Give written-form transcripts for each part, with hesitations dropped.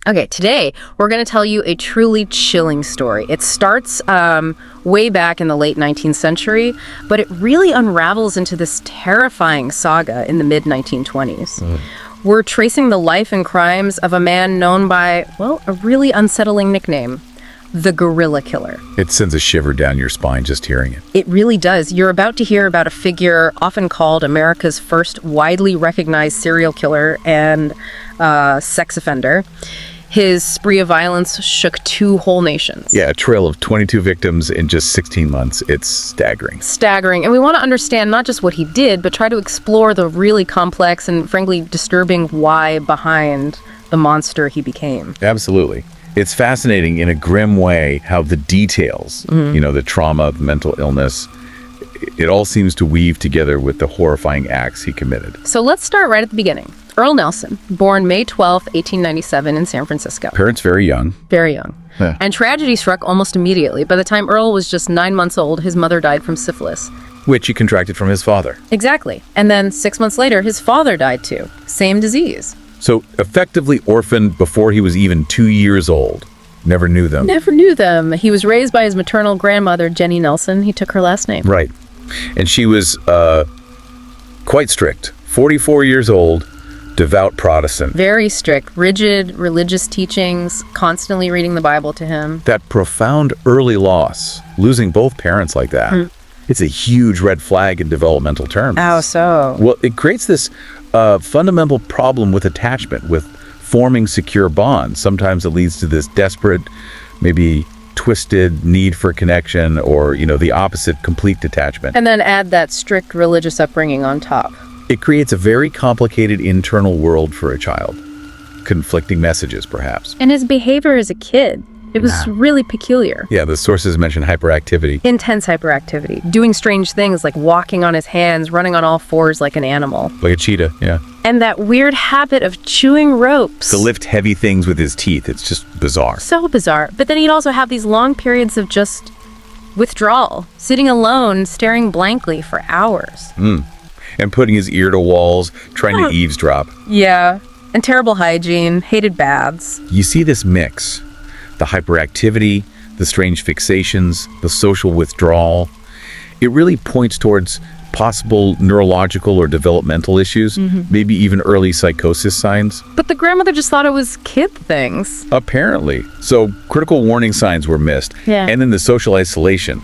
Okay, today we're going to tell you a truly chilling story. It starts way back in the late 19th century, but it really unravels into this terrifying saga in the mid-1920s. We're tracing the life and crimes of a man known by, well, a really unsettling nickname, the Gorilla Killer. It sends a shiver down your spine just hearing it. It really does. You're about to hear about a figure often called America's first widely recognized serial killer and sex offender. His spree of violence shook two whole nations. Yeah, a trail of 22 victims in just 16 months. It's staggering. Staggering. And we want to understand not just what he did, but try to explore the really complex and frankly disturbing why behind the monster he became. Absolutely. It's fascinating in a grim way how the details, the trauma, the mental illness, it all seems to weave together with the horrifying acts he committed. So let's start right at the beginning. Earle Nelson, born May 12, 1897 in San Francisco. Parents very young. Very young. Yeah. And tragedy struck almost immediately. By the time Earle was just 9 months old, his mother died from syphilis. Which he contracted from his father. Exactly. And then 6 months later, his father died too. Same disease. So effectively orphaned before he was even 2 years old. Never knew them. Never knew them. He was raised by his maternal grandmother, Jenny Nelson. He took her last name. Right. And she was quite strict. 44 years old, devout Protestant. Very strict, rigid religious teachings, constantly reading the Bible to him. That profound early loss, losing both parents like that, it's a huge red flag in developmental terms. How so? Well, it creates this fundamental problem with attachment, with forming secure bonds. Sometimes it leads to this desperate, maybe twisted need for connection, or, the opposite, complete detachment. And then add that strict religious upbringing on top. It creates a very complicated internal world for a child. Conflicting messages, perhaps. And his behavior as a kid, it was really peculiar. Yeah, the sources mention hyperactivity. Intense hyperactivity. Doing strange things like walking on his hands, running on all fours like an animal. Like a cheetah, yeah. And that weird habit of chewing ropes. To lift heavy things with his teeth. It's just bizarre. So bizarre. But then he'd also have these long periods of just withdrawal, sitting alone, staring blankly for hours. And putting his ear to walls, trying to eavesdrop. Yeah. And terrible hygiene, hated baths. You see this mix. The hyperactivity, the strange fixations, the social withdrawal. It really points towards possible neurological or developmental issues, maybe even early psychosis signs. But the grandmother just thought it was kid things. Apparently. So critical warning signs were missed. Yeah. And then the social isolation.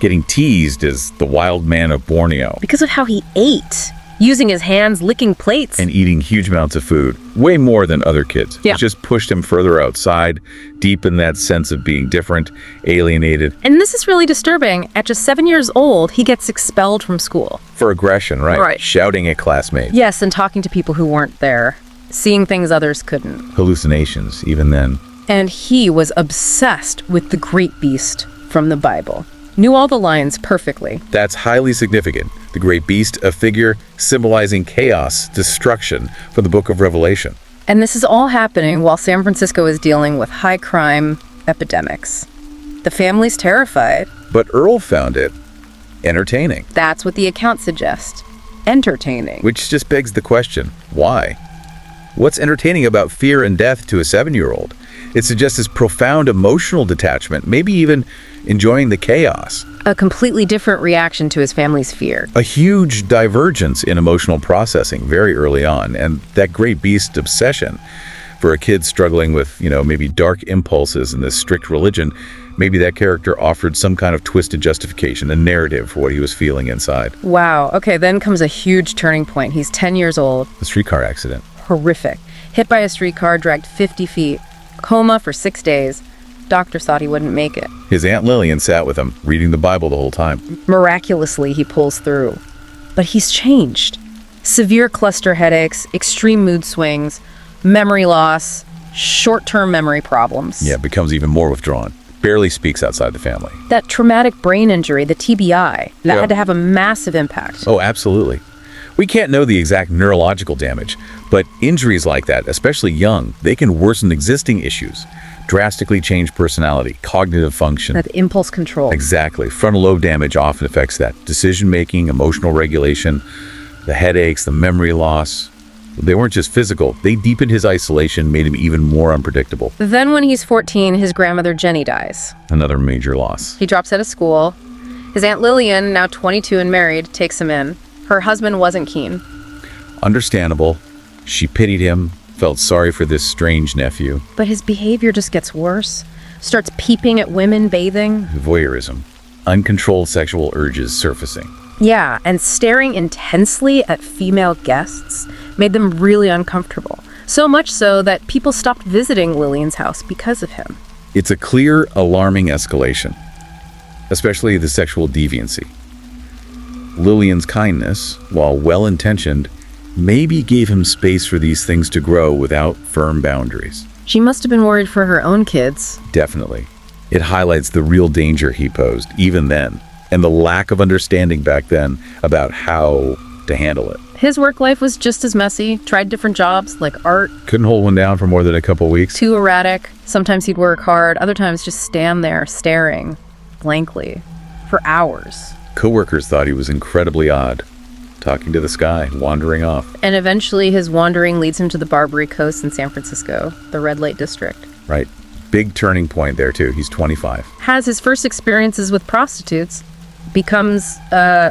Getting teased as the wild man of Borneo. Because of how he ate. Using his hands, licking plates. And eating huge amounts of food. Way more than other kids. Yeah. It just pushed him further outside, deep in that sense of being different, alienated. And this is really disturbing. At just 7 years old, he gets expelled from school. For aggression, right? Right. Shouting at classmates. Yes, and talking to people who weren't there. Seeing things others couldn't. Hallucinations, even then. And he was obsessed with the great beast from the Bible. Knew all the lines perfectly. That's highly significant. The great beast, a figure symbolizing chaos, destruction from the book of Revelation. And this is all happening while San Francisco is dealing with high crime epidemics. The family's terrified. But Earle found it entertaining. That's what the account suggests. Entertaining. Which just begs the question, why? What's entertaining about fear and death to a 7-year-old? It suggests this profound emotional detachment, maybe even enjoying the chaos. A completely different reaction to his family's fear. A huge divergence in emotional processing very early on, and that great beast obsession for a kid struggling with, maybe dark impulses in this strict religion. Maybe that character offered some kind of twisted justification, a narrative for what he was feeling inside. Wow. Okay, then comes a huge turning point. He's 10 years old. The streetcar accident. Horrific. Hit by a streetcar, dragged 50 feet. Coma for 6 days. Doctors thought he wouldn't make it. His Aunt Lillian sat with him, reading the Bible the whole time. Miraculously, he pulls through. But he's changed. Severe cluster headaches, extreme mood swings, memory loss, short-term memory problems. Yeah, becomes even more withdrawn. Barely speaks outside the family. That traumatic brain injury, the TBI, that had to have a massive impact. Oh, absolutely. We can't know the exact neurological damage, but injuries like that, especially young, they can worsen existing issues. Drastically change personality, cognitive function. That impulse control. Exactly. Frontal lobe damage often affects that. Decision-making, emotional regulation, the headaches, the memory loss. They weren't just physical. They deepened his isolation, made him even more unpredictable. Then when he's 14, his grandmother Jenny dies. Another major loss. He drops out of school. His Aunt Lillian, now 22 and married, takes him in. Her husband wasn't keen. Understandable. She pitied him, felt sorry for this strange nephew. But his behavior just gets worse. Starts peeping at women bathing. Voyeurism. Uncontrolled sexual urges surfacing. Yeah, and staring intensely at female guests made them really uncomfortable. So much so that people stopped visiting Lillian's house because of him. It's a clear, alarming escalation, especially the sexual deviancy. Lillian's kindness, while well-intentioned, maybe gave him space for these things to grow without firm boundaries. She must have been worried for her own kids. Definitely. It highlights the real danger he posed, even then, and the lack of understanding back then about how to handle it. His work life was just as messy, tried different jobs like art. Couldn't hold one down for more than a couple weeks. Too erratic. Sometimes he'd work hard, other times just stand there staring blankly for hours. Coworkers thought he was incredibly odd, talking to the sky, wandering off. And eventually his wandering leads him to the Barbary Coast in San Francisco, the red light district. Right. Big turning point there, too. He's 25. Has his first experiences with prostitutes, becomes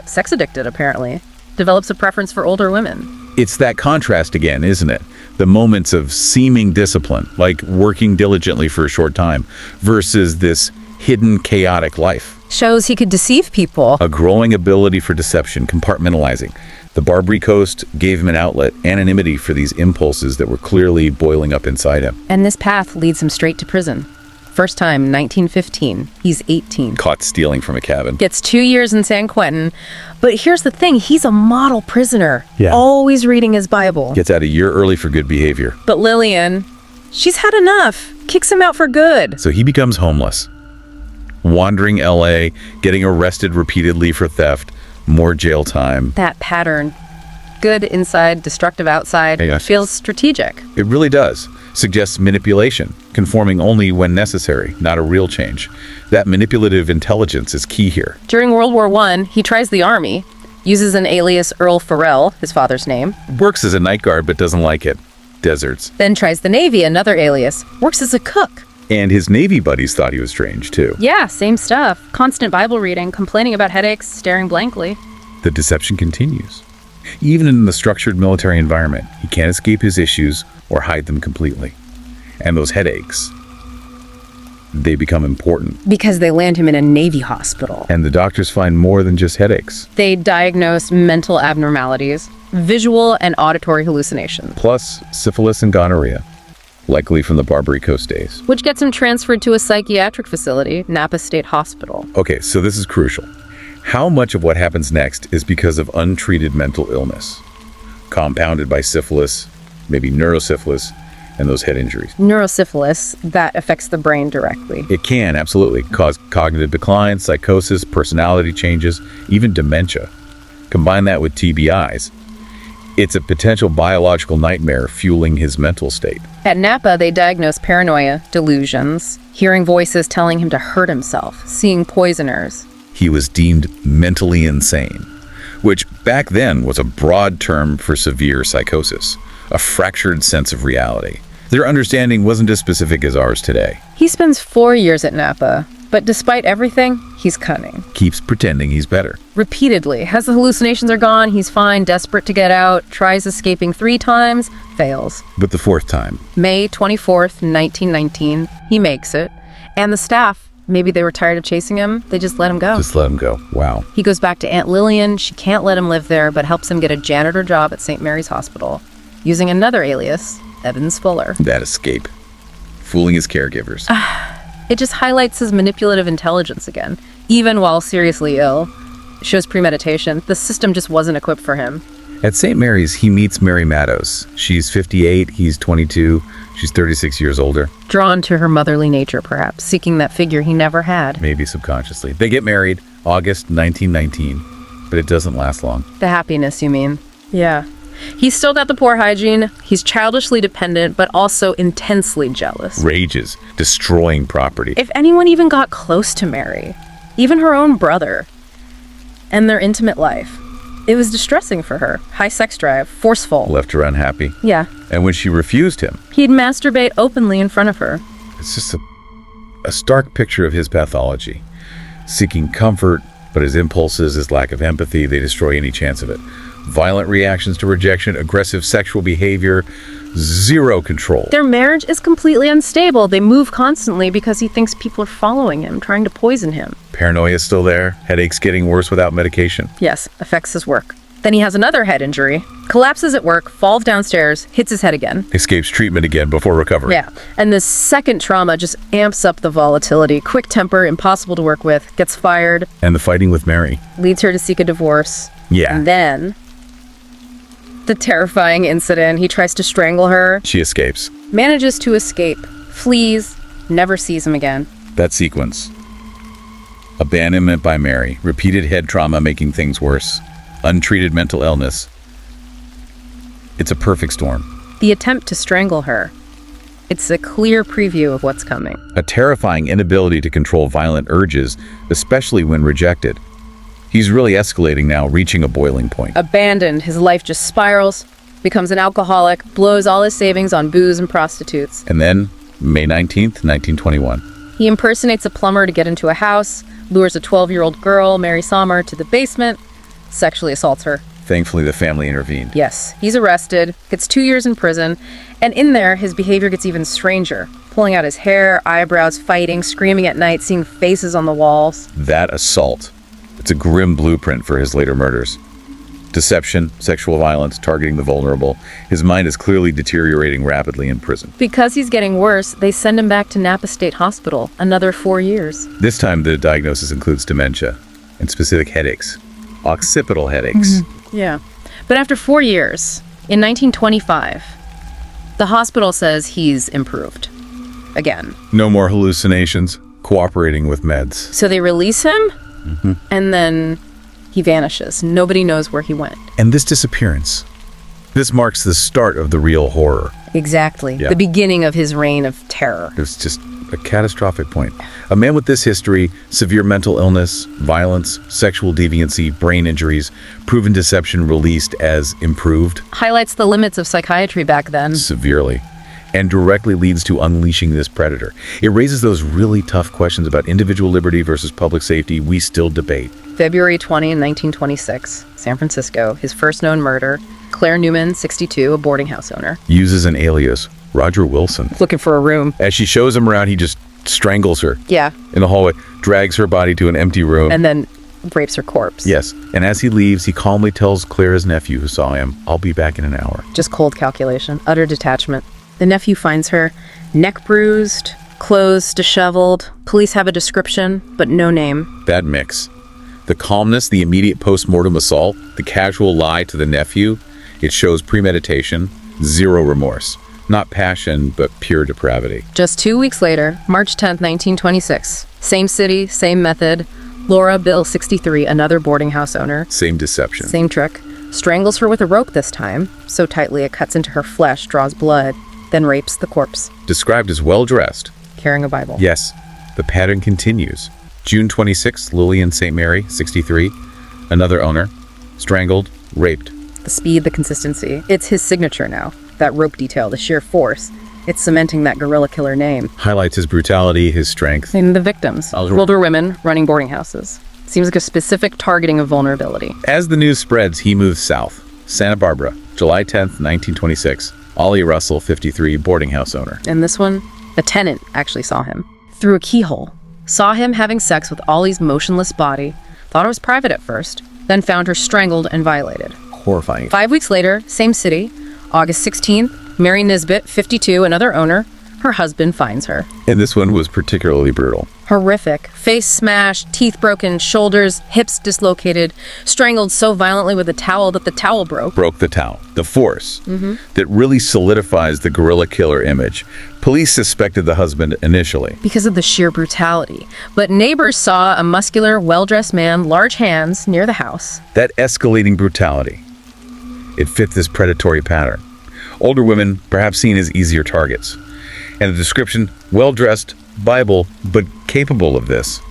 sex addicted, apparently. Develops a preference for older women. It's that contrast again, isn't it? The moments of seeming discipline, like working diligently for a short time, versus this hidden, chaotic life. Shows he could deceive people. A growing ability for deception, compartmentalizing. The Barbary Coast gave him an outlet, anonymity for these impulses that were clearly boiling up inside him. And this path leads him straight to prison. First time, 1915. He's 18. Caught stealing from a cabin. Gets 2 years in San Quentin. But here's the thing, he's a model prisoner. Yeah. Always reading his Bible. Gets out a year early for good behavior. But Lillian, she's had enough. Kicks him out for good. So he becomes homeless. Wandering LA, getting arrested repeatedly for theft, more jail time. That pattern. Good inside, destructive outside. Yeah. Feels strategic. It really does. Suggests manipulation, conforming only when necessary, not a real change. That manipulative intelligence is key here. During World War I, he tries the army, uses an alias Earle Farrell, his father's name. Works as a night guard but doesn't like it. Deserts. Then tries the Navy, another alias. Works as a cook. And his Navy buddies thought he was strange, too. Yeah, same stuff. Constant Bible reading, complaining about headaches, staring blankly. The deception continues. Even in the structured military environment, he can't escape his issues or hide them completely. And those headaches, they become important. Because they land him in a Navy hospital. And the doctors find more than just headaches. They diagnose mental abnormalities, visual and auditory hallucinations. Plus syphilis and gonorrhea, likely from the Barbary Coast days. Which gets him transferred to a psychiatric facility, Napa State Hospital. Okay, so this is crucial. How much of what happens next is because of untreated mental illness, compounded by syphilis, maybe neurosyphilis, and those head injuries? Neurosyphilis, that affects the brain directly. It can, absolutely, cause cognitive decline, psychosis, personality changes, even dementia. Combine that with TBIs. It's a potential biological nightmare fueling his mental state. At Napa, they diagnose paranoia, delusions, hearing voices telling him to hurt himself, seeing poisoners. He was deemed mentally insane, which back then was a broad term for severe psychosis, a fractured sense of reality. Their understanding wasn't as specific as ours today. He spends 4 years at Napa, but despite everything, he's cunning. Keeps pretending he's better. Repeatedly. As the hallucinations are gone, he's fine, desperate to get out, tries escaping 3 times, fails. But the 4th time. May 24th, 1919, he makes it. And the staff, maybe they were tired of chasing him, they just let him go. Just let him go. Wow. He goes back to Aunt Lillian. She can't let him live there, but helps him get a janitor job at St. Mary's Hospital, using another alias, Evans Fuller. That escape. Fooling his caregivers. It just highlights his manipulative intelligence again. Even while seriously ill, shows premeditation. The system just wasn't equipped for him. At St. Mary's, he meets Mary Maddows. She's 58, he's 22, she's 36 years older. Drawn to her motherly nature, perhaps, seeking that figure he never had. Maybe subconsciously. They get married, August 1919, but it doesn't last long. The happiness, you mean? Yeah. He's still got the poor hygiene. He's childishly dependent, but also intensely jealous. Rages, destroying property. If anyone even got close to Mary, even her own brother, and their intimate life, It was distressing for her. High sex drive, forceful. Left her unhappy. Yeah. And when she refused him, He'd masturbate openly in front of her. it's just a stark picture of his pathology. Seeking comfort, but his impulses, his lack of empathy, they destroy any chance of it. Violent reactions to rejection, aggressive sexual behavior, zero control. Their marriage is completely unstable. They move constantly because he thinks people are following him, trying to poison him. Paranoia is still there, headaches getting worse without medication. Yes, affects his work. Then he has another head injury, collapses at work, falls downstairs, hits his head again. Escapes treatment again before recovery. Yeah, and this second trauma just amps up the volatility. Quick temper, impossible to work with, gets fired. And the fighting with Mary. Leads her to seek a divorce. Yeah. And then, the terrifying incident. He tries to strangle her. She escapes. Manages to escape. Flees. Never sees him again. That sequence. Abandonment by Mary. Repeated head trauma making things worse. Untreated mental illness. It's a perfect storm. The attempt to strangle her. It's a clear preview of what's coming. A terrifying inability to control violent urges, especially when rejected. He's really escalating now, reaching a boiling point. Abandoned, his life just spirals, becomes an alcoholic, blows all his savings on booze and prostitutes. And then, May 19th, 1921. He impersonates a plumber to get into a house, lures a 12-year-old girl, Mary Sommer, to the basement, sexually assaults her. Thankfully, the family intervened. Yes, he's arrested, gets 2 years in prison, and in there, his behavior gets even stranger. Pulling out his hair, eyebrows, fighting, screaming at night, seeing faces on the walls. That assault. It's a grim blueprint for his later murders. Deception, sexual violence, targeting the vulnerable. His mind is clearly deteriorating rapidly in prison. Because he's getting worse, they send him back to Napa State Hospital, another 4 years. This time, the diagnosis includes dementia and specific headaches. Occipital headaches. Yeah. But after 4 years, in 1925, the hospital says he's improved. Again. No more hallucinations, cooperating with meds. So they release him, and then he vanishes. Nobody knows where he went. And this disappearance, this marks the start of the real horror. Exactly. Yeah. The beginning of his reign of terror. It's just a catastrophic point. A man with this history, severe mental illness, violence, sexual deviancy, brain injuries, proven deception released as improved Highlights the limits of psychiatry back then. severely, and directly leads to unleashing this predator. It raises those really tough questions about individual liberty versus public safety we still debate. February 20, 1926, San Francisco, his first known murder. Claire Newman, 62, a boarding house owner. Uses an alias, Roger Wilson. Looking for a room. As she shows him around, he just strangles her Yeah. in the hallway, drags her body to an empty room. And then rapes her corpse. Yes, and as he leaves, he calmly tells Claire's nephew who saw him, "I'll be back in an hour." Just cold calculation, utter detachment. The nephew finds her, neck bruised, clothes disheveled. Police have a description, but no name. That mix. The calmness, the immediate post-mortem assault, the casual lie to the nephew, it shows premeditation, zero remorse. Not passion, but pure depravity. Just 2 weeks later, March 10th, 1926. Same city, same method. Laura Bill, 63, another boarding house owner. Same deception. Same trick. Strangles her with a rope this time, so tightly it cuts into her flesh, draws blood, then rapes the corpse, Described as well-dressed. carrying a Bible. Yes, the pattern continues. June 26th, Lillian St. Mary, 63, another owner, strangled, raped. The speed, the consistency. It's his signature now. That rope detail, the sheer force. It's cementing that guerrilla killer name. Highlights his brutality, his strength. And the victims, older women running boarding houses. Seems like a specific targeting of vulnerability. As the news spreads, he moves south. Santa Barbara, July 10th, 1926. Ollie Russell, 53, boarding house owner. And this one, a tenant actually saw him through a keyhole. Saw him having sex with Ollie's motionless body. Thought it was private at first, then found her strangled and violated. Horrifying. 5 weeks later, same city, August 16th, Mary Nisbet, 52, another owner. Her husband finds her. And this one was particularly brutal. Horrific. Face smashed, teeth broken, shoulders, hips dislocated, strangled so violently with a towel that the towel broke. Broke the towel. The force that really solidifies the guerrilla killer image. Police suspected the husband initially. Because of the sheer brutality. But neighbors saw a muscular, well-dressed man, large hands, near the house. That escalating brutality, it fit this predatory pattern. Older women, perhaps seen as easier targets. And the description, well-dressed, Bible, but capable of this.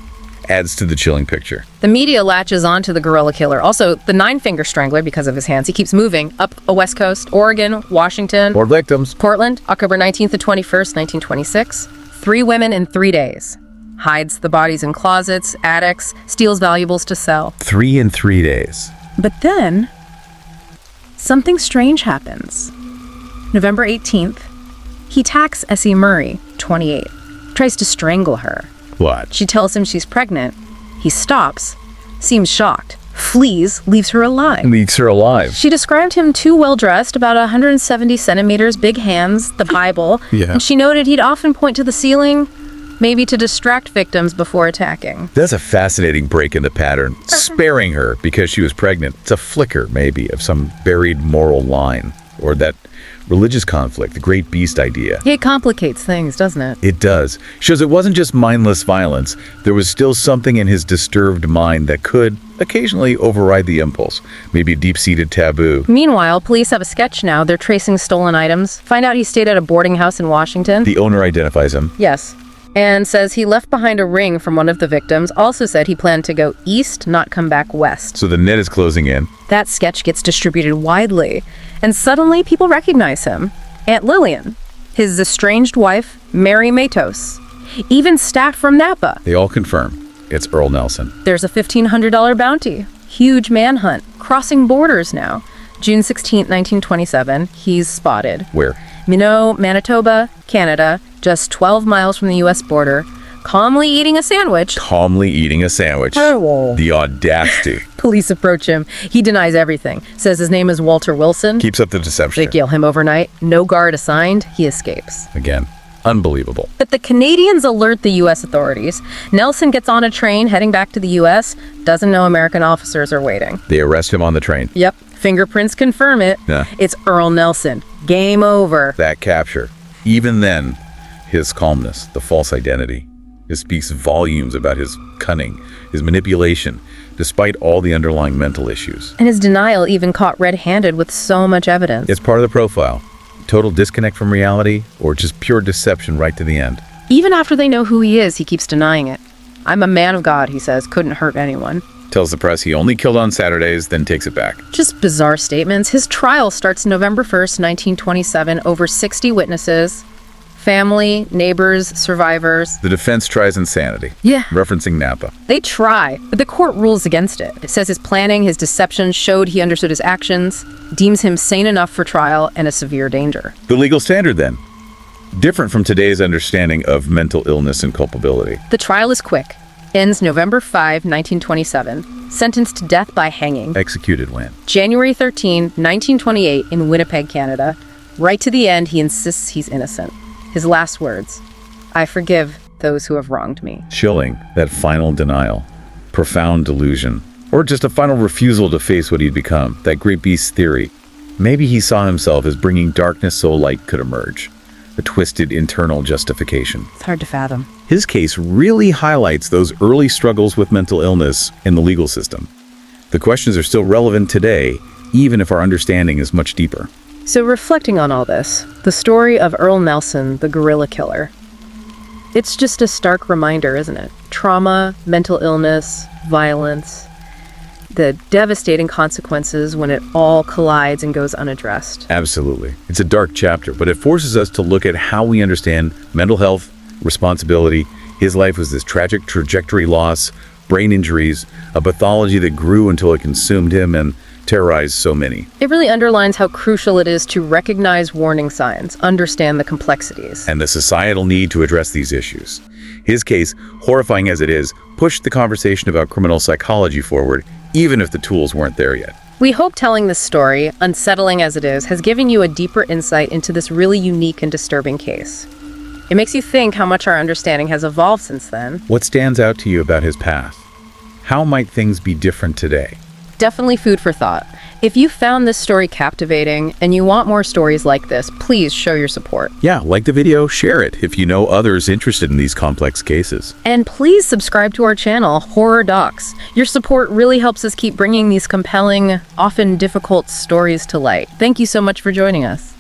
adds to the chilling picture. The media latches onto the gorilla killer. Also, the nine-finger strangler, because of his hands, he keeps moving up a West Coast, Oregon, Washington. More victims. Portland, October 19th to 21st, 1926. 3 women in 3 days. Hides the bodies in closets, attics, steals valuables to sell. 3 in 3 days. But then, something strange happens. November 18th, he attacks Essie Murray, 28, tries to strangle her. What? She tells him she's pregnant. He stops, seems shocked, flees, leaves her alive. Leaves her alive. She described him too well-dressed, about 170 centimeters, big hands, the Bible, Yeah. and she noted he'd often point to the ceiling, maybe to distract victims before attacking. That's a fascinating break in the pattern. Sparing her because she was pregnant. It's a flicker, maybe, of some buried moral line. Or that religious conflict, the great beast idea. It complicates things, doesn't it? It does. Shows it wasn't just mindless violence. There was still something in his disturbed mind that could occasionally override the impulse. Maybe a deep-seated taboo. Meanwhile, police have a sketch now. They're tracing stolen items. Find out he stayed at a boarding house in Washington. The owner identifies him. Yes. And says he left behind a ring from one of the victims. Also said he planned to go east, not come back west. So the net is closing in. That sketch gets distributed widely. And suddenly people recognize him. Aunt Lillian. His estranged wife, Mary Matos. Even staff from Napa. They all confirm it's Earle Nelson. There's a $1,500 bounty. Huge manhunt. Crossing borders now. June 16, 1927, he's spotted. Where? Minot, Manitoba, Canada, just 12 miles from the U.S. border, calmly eating a sandwich. Calmly eating a sandwich. The audacity. Police approach him. He denies everything. Says his name is Walter Wilson. Keeps up the They deception. kill him overnight. No guard assigned. He escapes. Again, unbelievable. But the Canadians alert the U.S. authorities. Nelson gets on a train heading back to the U.S. Doesn't know American officers are waiting. They arrest him on the train. Yep. Fingerprints confirm it. Yeah. It's Earle Nelson. Game over. That capture. Even then, his calmness, the false identity, it speaks volumes about his cunning, his manipulation, despite all the underlying mental issues. And his denial even caught red-handed with so much evidence. It's part of the profile. Total disconnect from reality, or just pure deception right to the end. Even after they know who he is, he keeps denying it. I'm a man of God, he says, couldn't hurt anyone. Tells the press he only killed on Saturdays, then takes it back. Just bizarre statements. His trial starts November 1st, 1927, over 60 witnesses. Family, neighbors, survivors. The defense tries insanity. Yeah. Referencing Napa. They try, but the court rules against it. It says his planning, his deception showed he understood his actions, deems him sane enough for trial, and a severe danger. The legal standard, then. Different from today's understanding of mental illness and culpability. The trial is quick. Ends November 5, 1927. Sentenced to death by hanging. Executed when? January 13, 1928, in Winnipeg, Canada. Right to the end, he insists he's innocent. His last words, "I forgive those who have wronged me." Chilling, that final denial. Profound delusion. Or just a final refusal to face what he'd become. That great beast theory. Maybe he saw himself as bringing darkness so light could emerge. A twisted internal justification. It's hard to fathom. His case really highlights those early struggles with mental illness in the legal system. The questions are still relevant today, even if our understanding is much deeper. So reflecting on all this, the story of Earle Nelson, the gorilla killer, it's just a stark reminder, isn't it? Trauma, mental illness, violence, the devastating consequences when it all collides and goes unaddressed. Absolutely. It's a dark chapter, but it forces us to look at how we understand mental health, responsibility. His life was this tragic trajectory loss, brain injuries, a pathology that grew until it consumed him and terrorized so many. It really underlines how crucial it is to recognize warning signs, understand the complexities. And the societal need to address these issues. His case, horrifying as it is, pushed the conversation about criminal psychology forward, even if the tools weren't there yet. We hope telling this story, unsettling as it is, has given you a deeper insight into this really unique and disturbing case. It makes you think how much our understanding has evolved since then. What stands out to you about his path? How might things be different today? Definitely food for thought. If you found this story captivating and you want more stories like this, please show your support. Yeah, like the video, share it if you know others interested in these complex cases. And please subscribe to our channel, Horror Docs. Your support really helps us keep bringing these compelling, often difficult stories to light. Thank you so much for joining us.